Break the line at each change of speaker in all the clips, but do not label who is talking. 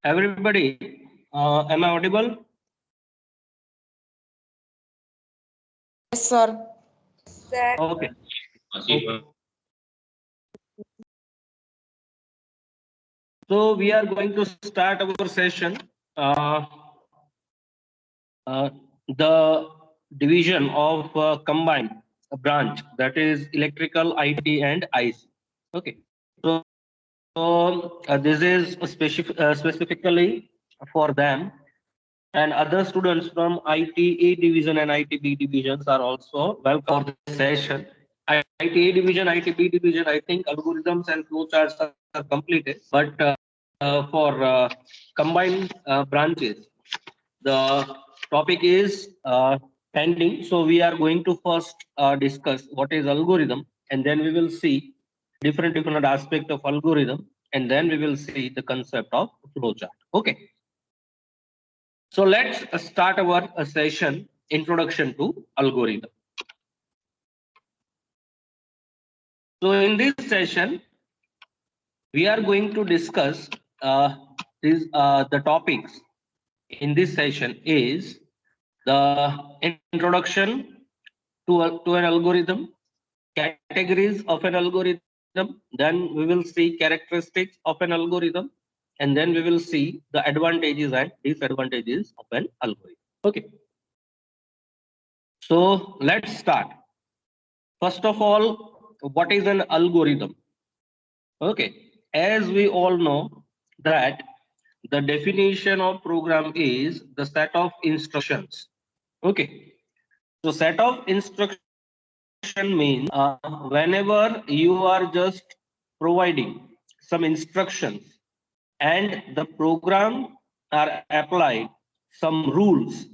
Everybody, am I audible?
Yes, sir.
Okay. So we are going to start our session. Uh, the division of combined branch, that is electrical, IT, and IC. Okay. So this is specifically for them, and other students from ITA division and ITB divisions are also welcome for this session. ITA division, ITB division, I think algorithms and flowcharts are completed, but for combined branches, the topic is pending. So we are going to first discuss what is algorithm, and then we will see different aspect of algorithm, and then we will see the concept of flowchart. Okay. So let's start our session, introduction to algorithm. So in this session, we are going to discuss the topics in this session is the introduction to an algorithm, categories of an algorithm, then we will see characteristics of an algorithm, and then we will see the advantages and disadvantages of an algorithm. Okay. So let's start. First of all, what is an algorithm? Okay, as we all know that the definition of program is the set of instructions. Okay, so set of instruction means whenever you are just providing some instructions and the program are applied some rules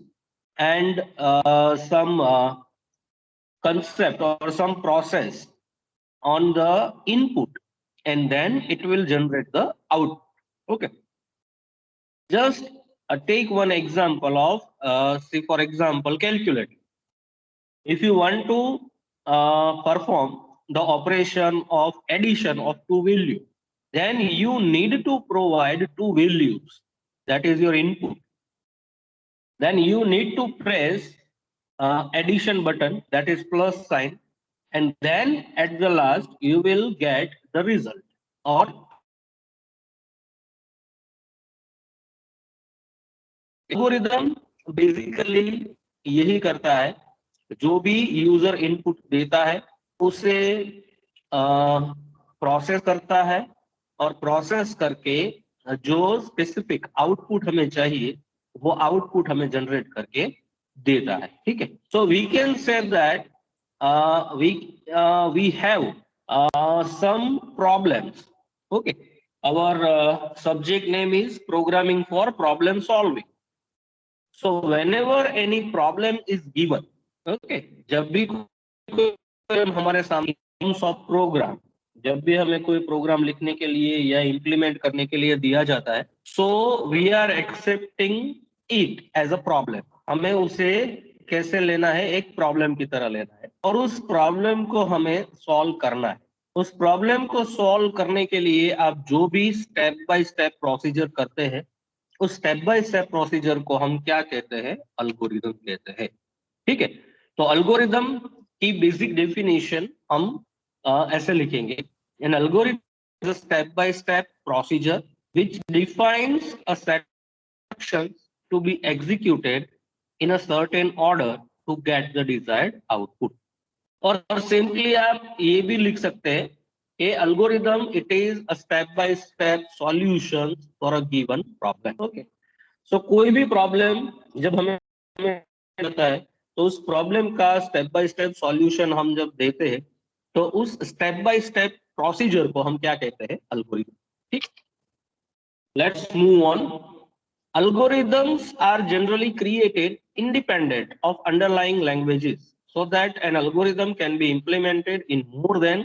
and some concept or some process on the input, and then it will generate the output. Okay, just take one example of say for example calculator. If you want to perform the operation of addition of two values, then you need to provide two values, that is your input. Then you need to press addition button, that is plus sign, and then at the last you will get the result. Or algorithm basically यही करता है, जो भी user input देता है उसे process करता है, और प्रोसेस करके जो स्पेसिफिक आउटपुट हमें चाहिए वो आउटपुट हमें जनरेट करके देता है. ठीक है. So we can say that we have some problems. Okay, our subject name is programming for problem solving. So whenever any problem is given, okay, जब भी कोई हमारे सामने terms of program, जब भी हमें कोई प्रोग्राम लिखने के लिए या इम्प्लीमेंट करने के लिए दिया जाता है, so we are accepting it as a problem. हमें उसे कैसे लेना है, एक प्रॉब्लम की तरह लेना है, और उस प्रॉब्लम को हमें सॉल्व करना है. उस प्रॉब्लम को सॉल्व करने के लिए आप जो भी स्टेप बाय स्टेप प्रोसीजर करते हैं, उस स्टेप बाय स्टेप प्रोसीजर को हम क्या कहते हैं, अल्गोरिदम कहते हैं. ठीक है. तो अल्गोरिदम की बेसिक डेफिनेशन हम ऐसे लिखेंगे, an algorithm is a step by step procedure which defines a set of actions to be executed in a certain order to get the desired output. और सिंपली आप ये भी लिख सकते हैं, a algorithm it is a step by step solution for a given problem. Okay, so कोई भी problem जब हमें होता है तो उस प्रॉब्लम का स्टेप बाय स्टेप सॉल्यूशन हम जब देते हैं तो उस स्टेप बाय स्टेप प्रोसीजर को हम क्या कहते हैं, अल्गोरिथम. ठीक. Let's move on. Algorithms are generally created independent of underlying languages so that an algorithm can be implemented in more than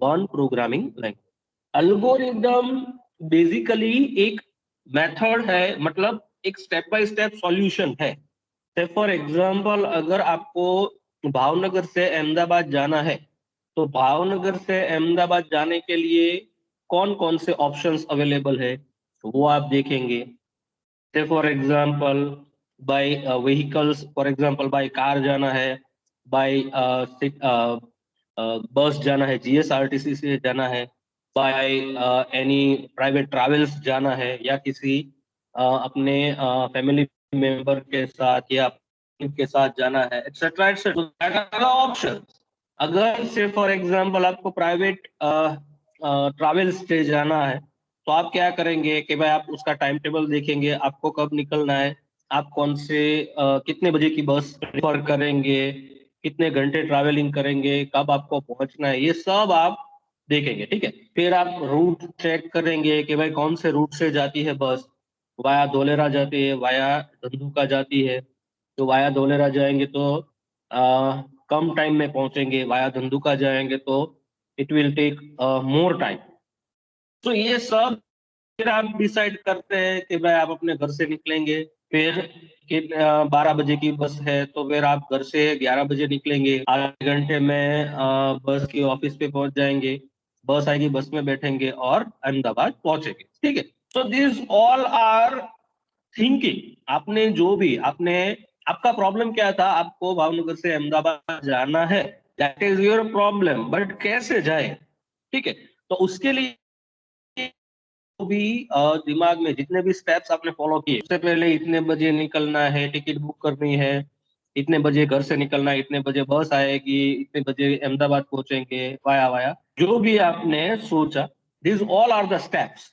one programming language. Algorithm basically एक method है, मतलब एक स्टेप बाय स्टेप सॉल्यूशन है. For example अगर आपको भावनगर से अहमदाबाद जाना है तो भावनगर से अहमदाबाद जाने के लिए कौन कौन से ऑप्शंस अवेलेबल है वो आप देखेंगे. Say for example by vehicles, for example by car जाना है, बाय बस जाना है, जीएसआरटीसी से जाना है, बाय एनी प्राइवेट ट्रैवल्स जाना है, या किसी अपने फैमिली मेंबर के साथ या के साथ जाना है, एक्सेट्रा एक्सेट्रा ऑप्शन। अगर से फॉर एग्जांपल आपको प्राइवेट ट्रैवल्स से जाना है, तो आप क्या करेंगे कि भाई आप उसका टाइम टेबल देखेंगे, आपको कब निकलना है, आप कौन से कितने बजे की बस प्रेफर करेंगे, कितने घंटे ट्रैवलिंग करेंगे, कब आपको पहुंचना है, ये सब आप देखेंगे। ठीक है, फिर आप रूट चेक करेंगे कि भाई कौन से रूट से जाती है बस, वाया धोलेरा जाती है, वाया धंधुका जाती है। तो वाया धोलेरा जाएंगे तो कम टाइम में पहुंचेंगे, वाया धंधुका जाएंगे तो it will take more time. तो ये सब फिर आप डिसाइड करते हैं कि भाई आप अपने घर से निकलेंगे, फिर कि 12 बजे की बस है तो फिर आप घर से 11 बजे निकलेंगे, आधे घंटे में बस की ऑफिस पे पहुंच जाएंगे, बस आएगी, बस में बैठेंगे और अहमदाबाद पहुंचेंगे। ठीक है, so this all are thinking. आपने जो भी आपने, आपका प्रॉब्लम क्या था, आपको भावनगर से अहमदाबाद जाना है, that is your problem, but कैसे जाए। ठीक है, तो उसके लिए भी दिमाग में जितने भी स्टेप्स आपने फॉलो किए, सबसे पहले इतने बजे निकलना है, टिकट बुक करनी है, इतने बजे घर से निकलना है, इतने बजे बस आएगी, इतने बजे अहमदाबाद पहुंचेंगे, वाया वाया जो भी आपने सोचा, this all are the steps.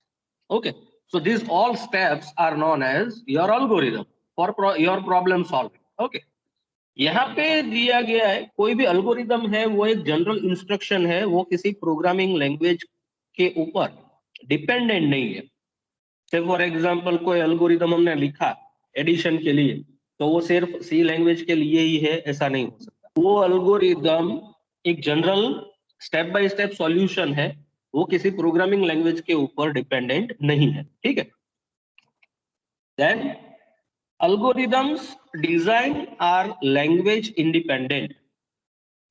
Okay, so this all steps are known as your algorithm for your problem solving. Okay, यहाँ पे दिया गया है कोई भी एल्गोरिदम है वो एक जनरल इंस्ट्रक्शन है, वो किसी प्रोग्रामिंग लैंग्वेज के ऊपर डिपेंडेंट नहीं है। से फॉर एग्जांपल कोई एल्गोरिदम हमने लिखा एडिशन के लिए, तो वो सिर्फ सी लैंग्वेज के लिए ही है, ऐसा नहीं हो सकता। वो एल्गोरिदम एक general step by step solution है, वो किसी प्रोग्रामिंग लैंग्वेज के ऊपर डिपेंडेंट नहीं है। ठीक है, then algorithms design are language independent,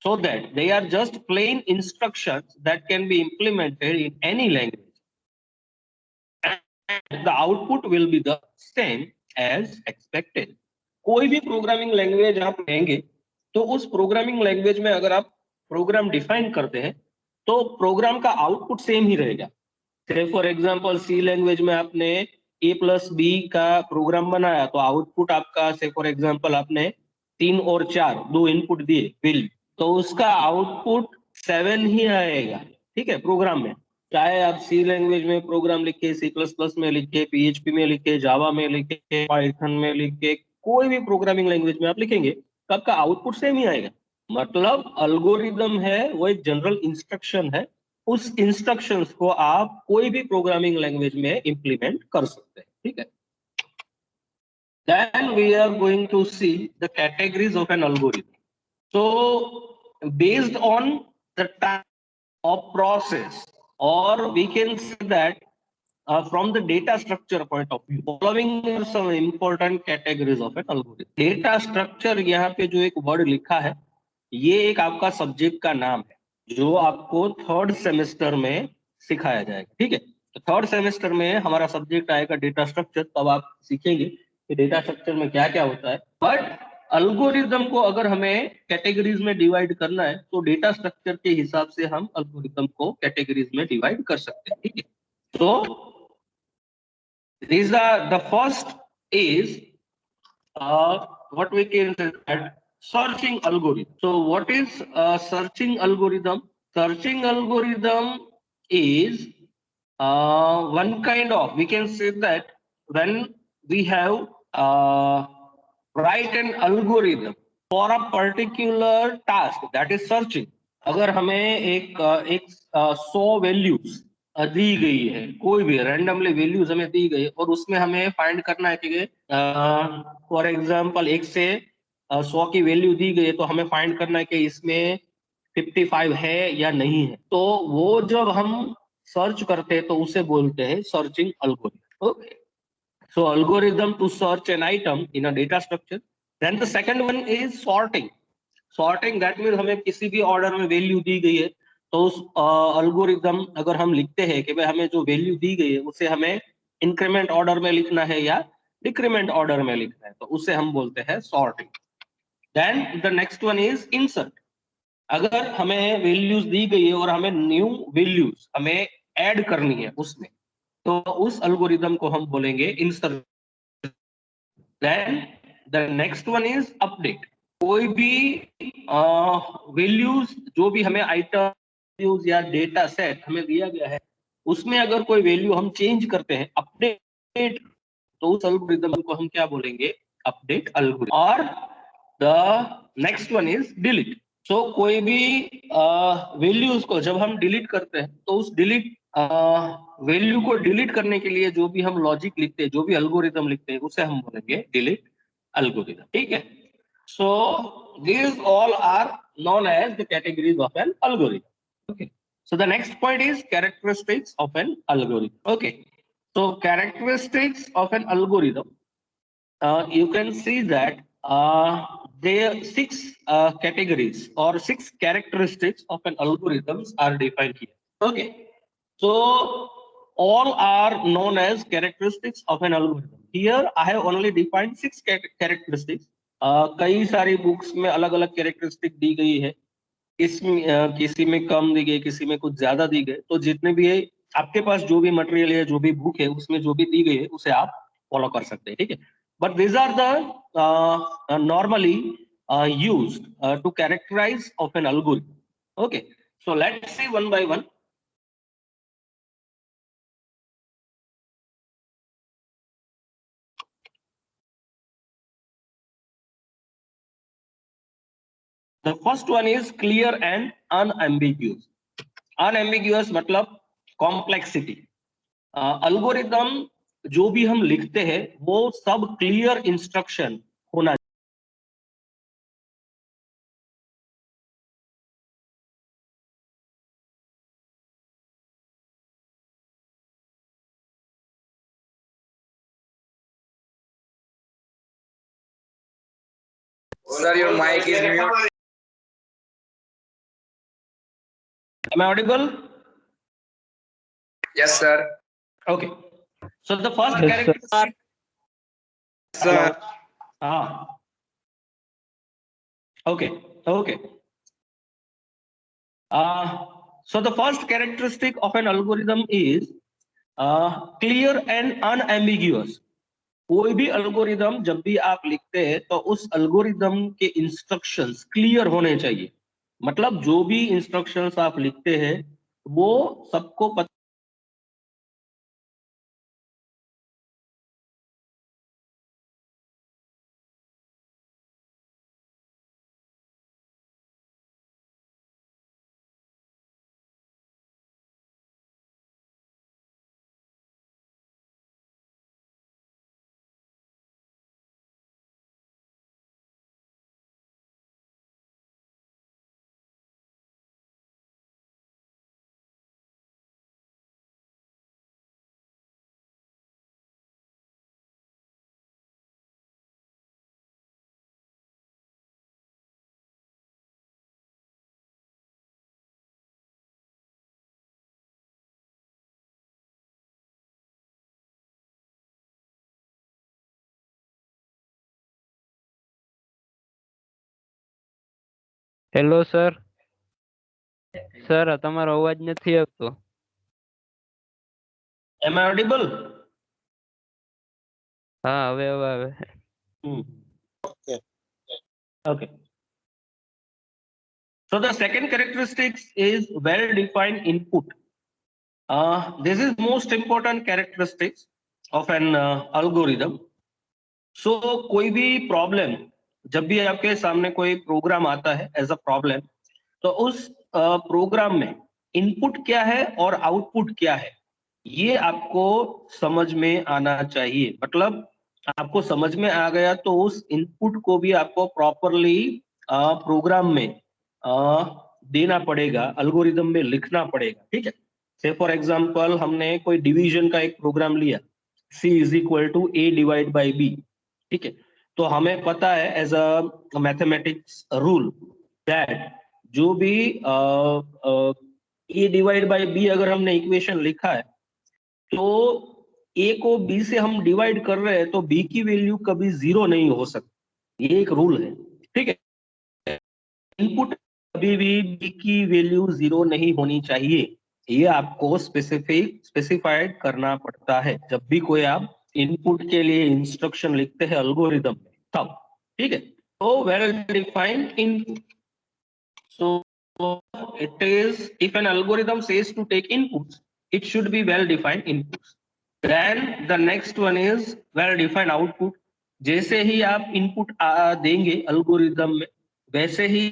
so that they are just plain instructions that can be implemented in any language, and the output will be the same as expected. कोई भी programming language आप लेंगे, तो उस programming language में अगर आप programme define करते हैं तो प्रोग्राम का आउटपुट सेम ही रहेगा। फॉर एग्जाम्पल सी लैंग्वेज में आपने a+b का प्रोग्राम बनाया, तो आउटपुट आपका से फॉर एग्जाम्पल आपने 3 और 4 दो इनपुट दिए वैल्यू, तो उसका आउटपुट 7 ही आएगा। ठीक है, प्रोग्राम में चाहे आप सी लैंग्वेज में प्रोग्राम लिखे, C++ में लिखे, PHP में लिखे, जावा में लिखे, पाइथन में लिखे, कोई भी प्रोग्रामिंग लैंग्वेज में आप लिखेंगे तो आपका आउटपुट सेम ही आएगा। मतलब अल्गोरिदम है वो एक जनरल इंस्ट्रक्शन है, उस इंस्ट्रक्शंस को आप कोई भी प्रोग्रामिंग लैंग्वेज में इंप्लीमेंट कर सकते हैं। ठीक है, then we are going to see the categories of an algorithm. So based on the type of process, or we can say that from the data structure point of view, following are some important categories of an algorithm. Data structure, यहाँ पे जो एक word लिखा है, ये एक आपका subject का नाम है जो आपको थर्ड सेमेस्टर में सिखाया जाएगा। ठीक है, तो थर्ड सेमेस्टर में हमारा सब्जेक्ट आएगा डेटा स्ट्रक्चर, तब आप सीखेंगे कि डेटा स्ट्रक्चर में क्या क्या होता है। बट अल्गोरिदम को अगर हमें कैटेगरीज में डिवाइड करना है, तो डेटा स्ट्रक्चर के हिसाब से हम अल्गोरिदम को कैटेगरीज में डिवाइड कर सकते हैं। ठीक है, तो these are the first is what we can say that searching algorithm. So what is searching algorithm? Searching algorithm is one kind of, we can say that when we have write an algorithm for a particular task, that is searching. अगर हमें एक 100 values दी गई है, कोई भी randomly values हमें दी गई और उसमें हमें फाइंड करना है कि फॉर एग्जांपल 1 से 100 की वैल्यू दी गई है, तो हमें फाइंड करना है कि इसमें 55 है या नहीं है। तो वो जब हम सर्च करते हैं तो उसे बोलते हैं searching algorithm. Okay, so algorithm to search an item in a data structure. Then the second one is sorting. Sorting, that means हमें किसी भी ऑर्डर में वैल्यू दी गई है, तो उस अल्गोरिदम अगर हम लिखते हैं कि भाई हमें जो वैल्यू दी गई है उसे हमें इंक्रीमेंट ऑर्डर में लिखना है या डिक्रीमेंट ऑर्डर में लिखना है तो उसे हम बोलते हैं sorting. Then the next one is insert. अगर हमें वैल्यूज दी गई है और हमें न्यू वैल्यूज हमें ऐड करनी है उसमें, तो उस एल्गोरिदम को हम बोलेंगे insert. Then the next one is update. कोई भी वैल्यूज जो भी हमें आइटम या डेटा सेट हमें दिया गया है उसमें अगर कोई वैल्यू हम चेंज करते हैं, अपडेट, तो उस एल्गोरिदम को हम क्या बोलेंगे? Update algorithm. और the next one is delete. So कोई भी वैल्यूज को जब हम डिलीट करते हैं तो उस डिलीट वैल्यू को डिलीट करने के लिए जो भी हम लॉजिक लिखते हैं, जो भी एल्गोरिदम लिखते हैं, उसे हम बोलेंगे डिलीट एल्गोरिदम। ठीक है। So these all are known as the categories of an algorithm. Okay. So the next point is characteristics of an algorithm. Okay. So characteristics of an algorithm. You can see that there are six categories or six characteristics of an algorithms are defined here. Okay. So all are known as characteristics of an algorithm. Here I have only defined six characteristics. कई सारी books में अलग अलग characteristic दी गई है, इसमें किसी में कम दी गई, किसी में कुछ ज्यादा दी गई। तो जितने भी है आपके पास, जो भी मटेरियल है, जो भी बुक है, उसमें जो भी दी गई है उसे आप फॉलो कर सकते हैं। ठीक है। But these are the normally used to characterize of an algorithm. Okay, so let's see one by one. The first one is clear and unambiguous. Unambiguous मतलब कॉम्प्लेक्सिटी। एल्गोरिदम जो भी हम लिखते हैं वो सब क्लियर इंस्ट्रक्शन होना।
Sir, your mic is mute.
Am I audible?
Yes, sir.
Okay. So the first
Yes,
characteristic.
Sir.
Ah. Okay. Okay. So the first characteristic of an algorithm is clear and unambiguous. कोई भी algorithm जब भी आप लिखते हैं तो उस algorithm के इंस्ट्रक्शंस क्लियर होने चाहिए। मतलब जो भी इंस्ट्रक्शंस आप लिखते हैं वो सबको पता।
Hello sir. સર તમારો અવાજ નથી આવતો.
Am I audible?
હા હવે આવે.
Okay. So the second characteristic is well-defined input. This is most important characteristics of an algorithm. So कोई भी प्रॉब्लम, जब भी आपके सामने कोई प्रोग्राम आता है एज अ प्रॉब्लम, तो उस प्रोग्राम में इनपुट क्या है और आउटपुट क्या है ये आपको समझ में आना चाहिए। मतलब आपको समझ में आ गया तो उस इनपुट को भी आपको प्रॉपरली प्रोग्राम में देना पड़ेगा, एल्गोरिदम में लिखना पड़ेगा। ठीक है। से फॉर एग्जांपल हमने कोई डिवीजन का एक प्रोग्राम लिया, C is equal to A divide by B। ठीक है। तो हमें पता है as a mathematics rule that जो भी A डिवाइड बाई B अगर हमने इक्वेशन लिखा है तो ए को बी से हम डिवाइड कर रहे हैं तो बी की वैल्यू कभी 0 नहीं हो सकती, ये एक रूल है, ठीक है। इनपुट कभी भी बी की वैल्यू 0 नहीं होनी चाहिए, ये आपको स्पेसिफाइड करना पड़ता है जब भी कोई आप इनपुट के लिए इंस्ट्रक्शन लिखते हैं एल्गोरिदम में, तब, ठीक है। तो well defined input, so it is, if an algorithm says to take inputs, it should be well defined inputs. Then the next one is well defined output. जैसे ही आप इनपुट देंगे एल्गोरिदम में, वैसे ही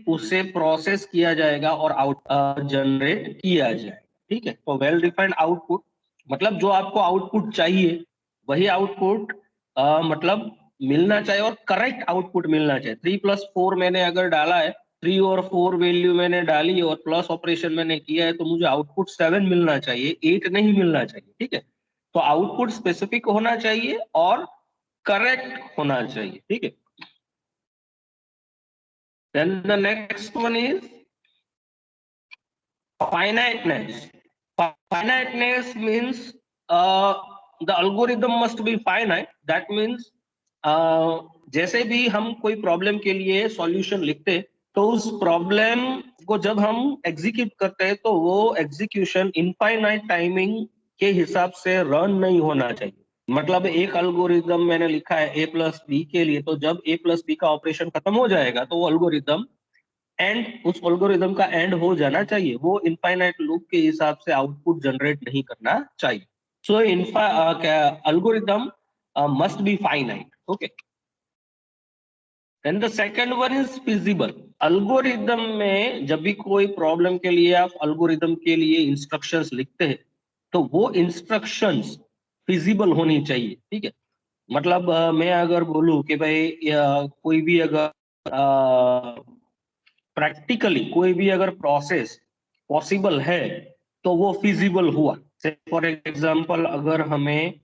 उसे प्रोसेस किया जाएगा और आउट जनरेट किया जाएगा, ठीक है। तो वेल डिफाइंड आउटपुट मतलब जो आपको आउटपुट चाहिए वही आउटपुट मतलब मिलना चाहिए, और करेक्ट आउटपुट मिलना चाहिए। 3+4 मैंने अगर डाला है, 3 और 4 वैल्यू मैंने डाली और प्लस ऑपरेशन मैंने किया है, तो मुझे आउटपुट 7 मिलना चाहिए, 8 नहीं मिलना चाहिए, ठीक है। तो आउटपुट स्पेसिफिक होना चाहिए और करेक्ट होना चाहिए, ठीक है। Then the next one is finiteness. Finiteness means the algorithm must be finite. That means जैसे भी हम कोई प्रॉब्लम के लिए सॉल्यूशन लिखते हैं, तो उस प्रॉब्लम को जब हम एग्जीक्यूट करते हैं तो वो एग्जीक्यूशन इनफाइनाइट टाइमिंग के हिसाब से रन नहीं होना चाहिए। मतलब एक एल्गोरिदम मैंने लिखा है a प्लस बी के लिए, तो जब a प्लस बी का ऑपरेशन खत्म हो जाएगा तो वो एल्गोरिदम उस एल्गोरिदम का एंड हो जाना चाहिए, वो इनफाइनाइट लूप के हिसाब से आउटपुट जनरेट नहीं करना चाहिए। So algorithm must be finite, okay. Then the second one is feasible. Algorithm में जब भी कोई प्रॉब्लम के लिए आप एल्गोरिदम के लिए इंस्ट्रक्शंस लिखते हैं, तो वो इंस्ट्रक्शंस फिजिबल होनी चाहिए, ठीक है। मतलब मैं अगर बोलूं कि भाई कोई भी अगर प्रैक्टिकली कोई भी अगर प्रोसेस पॉसिबल है तो वो फिजिबल हुआ। फॉर एग्जांपल अगर हमें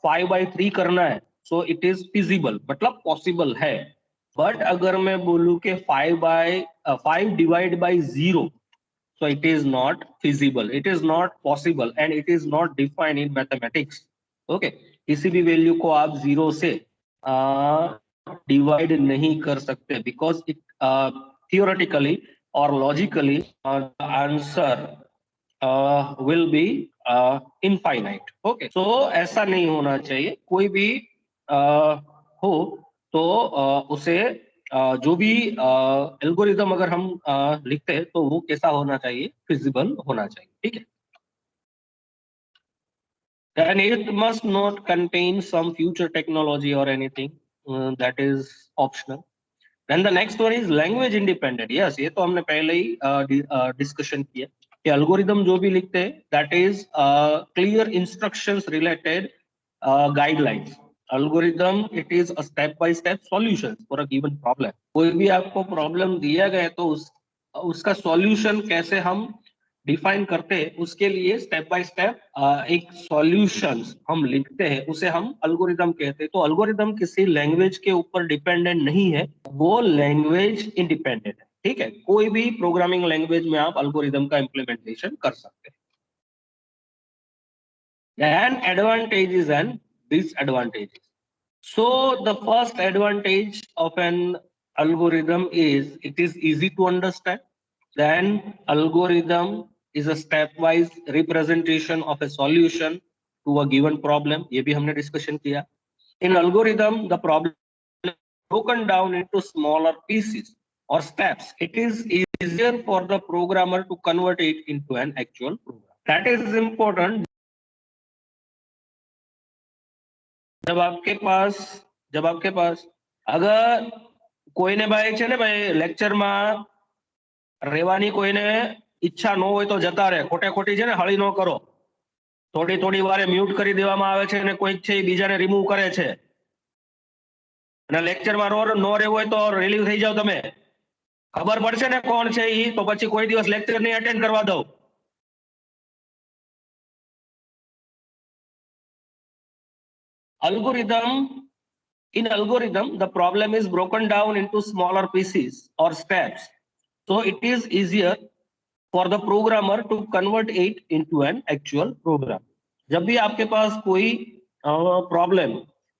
5/3 करना है, सो इट इज फिजिबल, मतलब पॉसिबल है। बट अगर मैं बोलूं कि 5 divide by 0, so it is not feasible, it is not possible and it is not defined in mathematics, okay। किसी भी वैल्यू को आप 0 से डिवाइड नहीं कर सकते, because it theoretically or logically answer will be infinite, okay। so ऐसा नहीं होना चाहिए, कोई भी हो तो उसे जो भी एल्गोरिदम अगर हम लिखते हैं तो वो कैसा होना चाहिए, फिजिबल होना चाहिए, ठीक है। Then it must not contain some future technology or anything that is optional. Then the next one is language independent. Yes, ये तो हमने पहले ही डिस्कशन किया कि एल्गोरिदम जो भी लिखते हैं that is clear instructions related guidelines. Algorithm, it is a step-by-step solutions for a given problem. कोई भी आपको प्रॉब्लम दिया गया है तो उसका सॉल्यूशन कैसे हम डिफाइन करते हैं, उसके लिए स्टेप बाय स्टेप एक सॉल्यूशंस हम लिखते हैं, उसे हम एल्गोरिदम कहते हैं। तो एल्गोरिदम किसी लैंग्वेज के ऊपर डिपेंडेंट नहीं है, वो लैंग्वेज इंडिपेंडेंट है, ठीक है। कोई भी प्रोग्रामिंग लैंग्वेज में आप एल्गोरिदम का इम्प्लीमेंटेशन कर सकते हैं। And advantages and disadvantages. So the first advantage of an algorithm is it is easy to understand. Then algorithm is a stepwise representation of a solution to a given problem. ये भी हमने discussion किया. In algorithm, the problem is broken down into smaller pieces or steps. It is easier for the programmer to convert it into an actual program. That is important. जब आपके पास अगर કોઈને ભાઈ છે ને ભાઈ લેક્ચરમાં રહેવાની કોઈને ઈચ્છા ન હોય તો જતા રહે, ખોટે ખોટી છે ને હળી ન કરો, થોડી વારે મ્યુટ કરી દેવામાં આવે છે અને કોઈક છે એ બીજાને રિમૂવ કરે છે, અને લેક્ચરમાં ન રહેવું હોય તો રિલીવ થઈ જાવ તમે, ખબર પડશે ને કોણ છે ઈ, તો પછી કોઈ દિવસ લેક્ચર નહીં અટેન્ડ કરવા દઉં। In algorithm, the problem is broken down into smaller pieces or steps, so it is easier for the programmer to convert it into an actual program. जब भी आपके पास कोई प्रॉब्लम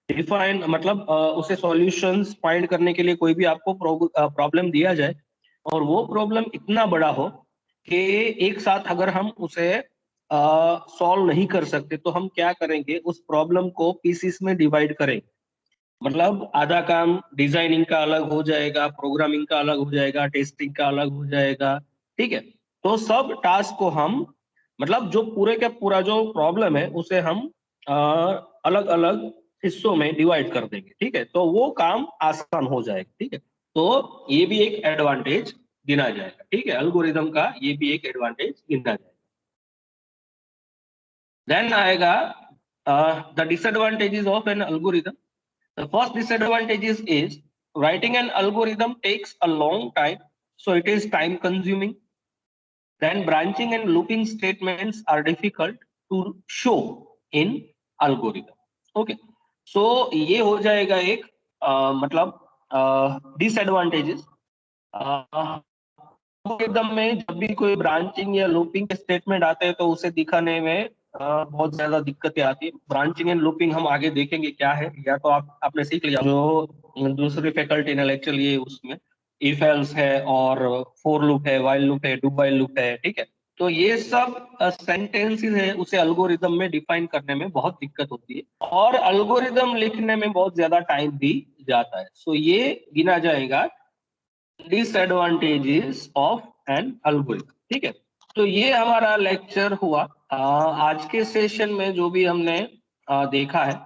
डिफाइन मतलब उसे सॉल्यूशंस फाइंड करने के लिए कोई भी आपको प्रॉब्लम दिया जाए और वो प्रॉब्लम इतना बड़ा हो कि एक साथ अगर हम उसे सॉल्व नहीं कर सकते तो हम क्या करेंगे, उस प्रॉब्लम को पीसीस में डिवाइड करेंगे। मतलब आधा काम डिजाइनिंग का अलग हो जाएगा, प्रोग्रामिंग का अलग हो जाएगा, टेस्टिंग का अलग हो जाएगा, ठीक है। तो सब टास्क को हम मतलब जो पूरे का पूरा जो प्रॉब्लम है उसे हम अलग अलग हिस्सों में डिवाइड कर देंगे, ठीक है। तो वो काम आसान हो जाएगा, ठीक है। तो ये भी एक एडवांटेज गिना जाएगा, ठीक है। एल्गोरिदम का ये भी एक एडवांटेज गिना जाएगा। देन आएगा the disadvantages of N algorithm. The first disadvantage is writing an algorithm takes a long time, so it is time consuming. Then branching and looping statements are difficult to show in algorithm. Okay, so ये हो जाएगा एक मतलब disadvantages. Algorithm में जब भी कोई branching या लूपिंग के स्टेटमेंट आते हैं तो उसे दिखाने में बहुत ज्यादा दिक्कतें आती है। ब्रांचिंग एंड लूपिंग हम आगे देखेंगे क्या है, या तो आपने सीख लिया जो दूसरी फैकल्टी ने लेक्चर लिए उसमें इफ एल्स है और फोर लूप है, व्हाइल लूप है, डू व्हाइल लूप है, ठीक है। तो ये सब सेंटेंसेस है उसे एल्गोरिदम में डिफाइन करने में बहुत दिक्कत होती है और एल्गोरिदम लिखने में बहुत ज्यादा टाइम भी जाता है। सो ये गिना जाएगा डिसएडवांटेजेस ऑफ एन एल्गोरिथम, ठीक है। तो ये हमारा लेक्चर हुआ। आज के सेशन में जो भी हमने देखा है